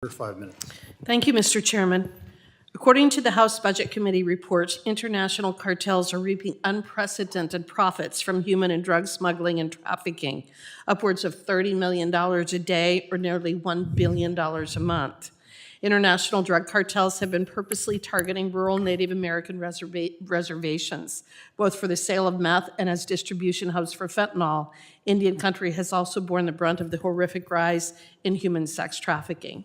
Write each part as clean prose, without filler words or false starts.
For 5 minutes. Thank you, Mr. Chairman. According to the House Budget Committee report, international cartels are reaping unprecedented profits from human and drug smuggling and trafficking, upwards of $30 million a day or nearly $1 billion a month. International drug cartels have been purposely targeting rural Native American reservations, both for the sale of meth and as distribution hubs for fentanyl. Indian country has also borne the brunt of the horrific rise in human sex trafficking.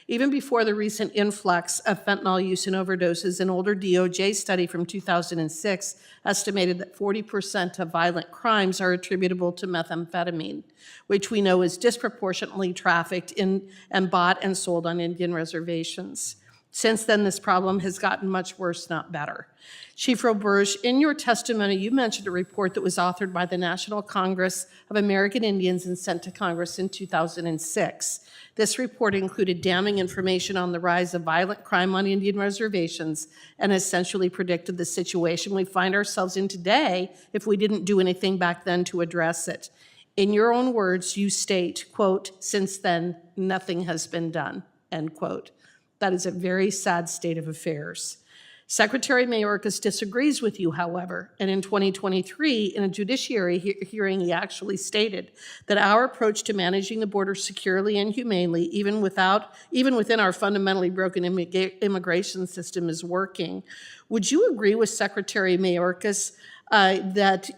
Even before the recent influx of fentanyl use and overdoses, an older DOJ study from 2006 estimated that 40% of violent crimes are attributable to methamphetamine, which we know is disproportionately trafficked in and bought and sold on Indian reservations. Since then, this problem has gotten much worse, not better. Chief Roberge, in your testimony, you mentioned a report that was authored by the National Congress of American Indians and sent to Congress in 2006. This report included damning information on the rise of violent crime on Indian reservations and essentially predicted the situation we find ourselves in today if we didn't do anything back then to address it. In your own words, you state, quote, "Since then, nothing has been done," end quote. That is a very sad state of affairs. Secretary Mayorkas disagrees with you, however, and in 2023, in a judiciary hearing, he actually stated that our approach to managing the border securely and humanely, even within our fundamentally broken immigration system, is working. Would you agree with Secretary Mayorkas that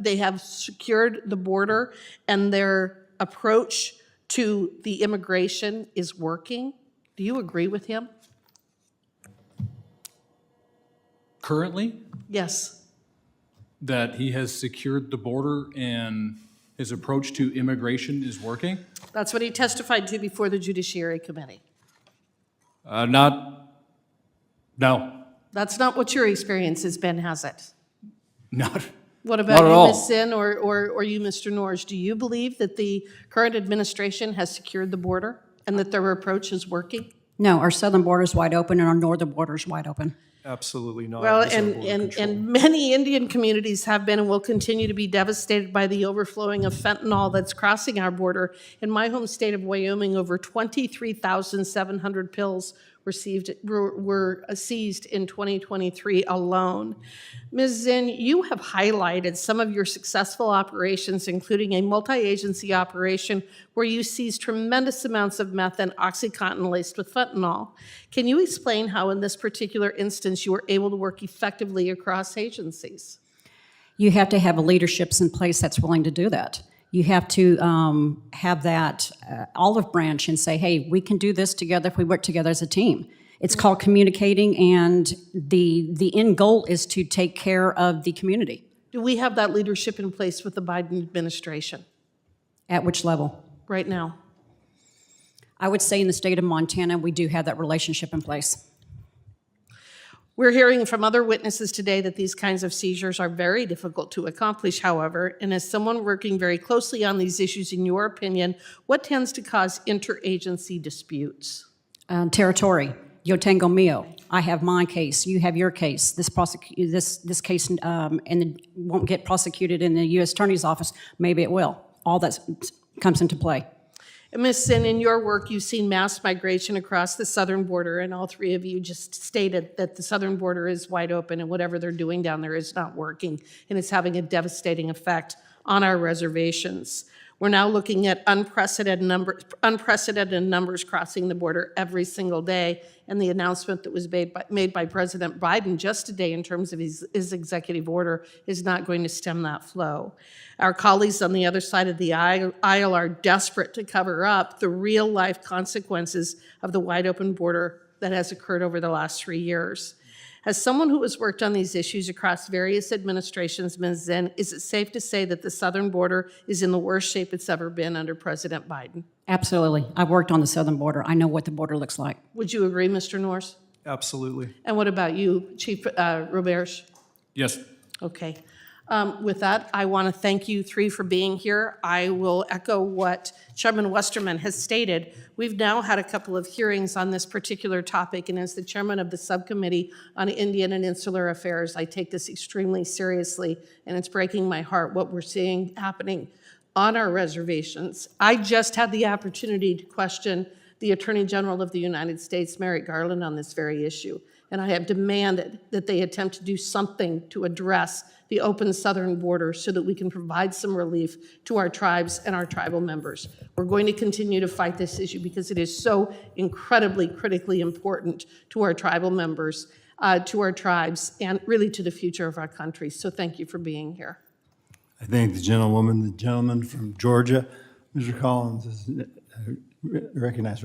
they have secured the border and their approach to the immigration is working? Do you agree with him? Currently, Yes. that he has secured the border and his approach to immigration is working? That's what he testified to before the Judiciary Committee. No. That's not what your experience has been, has it? Not. What Not about at you, all. Ms. Zinn, or you, Mr. Norris? Do you believe that the current administration has secured the border and that their approach is working? No, our southern border is wide open and our northern border is wide open. Absolutely not. Well, There's no border control. and many Indian communities have been and will continue to be devastated by the overflowing of fentanyl that's crossing our border. In my home state of Wyoming, over 23,700 pills were seized in 2023 alone. Ms. Zinn, you have highlighted some of your successful operations, including a multi-agency operation where you seized tremendous amounts of meth and OxyContin laced with fentanyl. Can you explain how in this particular instance you were able to work effectively across agencies? You have to have a leadership in place that's willing to do that. You have to have that olive branch and say, hey, we can do this together if we work together as a team. It's called communicating, and the end goal is to take care of the community. Do we have that leadership in place with the Biden administration At which level? right now? I would say in the state of Montana, we do have that relationship in place. We're hearing from other witnesses today that these kinds of seizures are very difficult to accomplish, however, and as someone working very closely on these issues, in your opinion, what tends to cause interagency disputes? Territory. Yo tengo mío. I have my case. You have your case. This case and won't get prosecuted in the U.S. Attorney's Office. Maybe it will. All that comes into play. And Ms. Zinn, in your work, you've seen mass migration across the southern border, and all three of you just stated that the southern border is wide open and whatever they're doing down there is not working, and it's having a devastating effect on our reservations. We're now looking at unprecedented numbers crossing the border every single day, and the announcement that was made by President Biden just today in terms of his executive order is not going to stem that flow. Our colleagues on the other side of the aisle are desperate to cover up the real-life consequences of the wide-open border that has occurred over the last 3 years. As someone who has worked on these issues across various administrations, Ms. Zinn, is it safe to say that the southern border is in the worst shape it's ever been under President Biden? Absolutely. I've worked on the southern border. I know what the border looks like. Would you agree, Mr. Norris? Absolutely. And what about you, Chief Roberge? Yes. Okay. With that, I want to thank you three for being here. I will echo what Chairman Westerman has stated. We've now had a couple of hearings on this particular topic, and as the chairman of the Subcommittee on Indian and Insular Affairs, I take this extremely seriously, and it's breaking my heart what we're seeing happening on our reservations. I just had the opportunity to question the Attorney General of the United States, Merrick Garland, on this very issue. And I have demanded that they attempt to do something to address the open southern border so that we can provide some relief to our tribes and our tribal members. We're going to continue to fight this issue because it is so incredibly critically important to our tribal members, to our tribes, and really to the future of our country. So thank you for being here. I thank the gentleman from Georgia. Mr. Collins is recognized.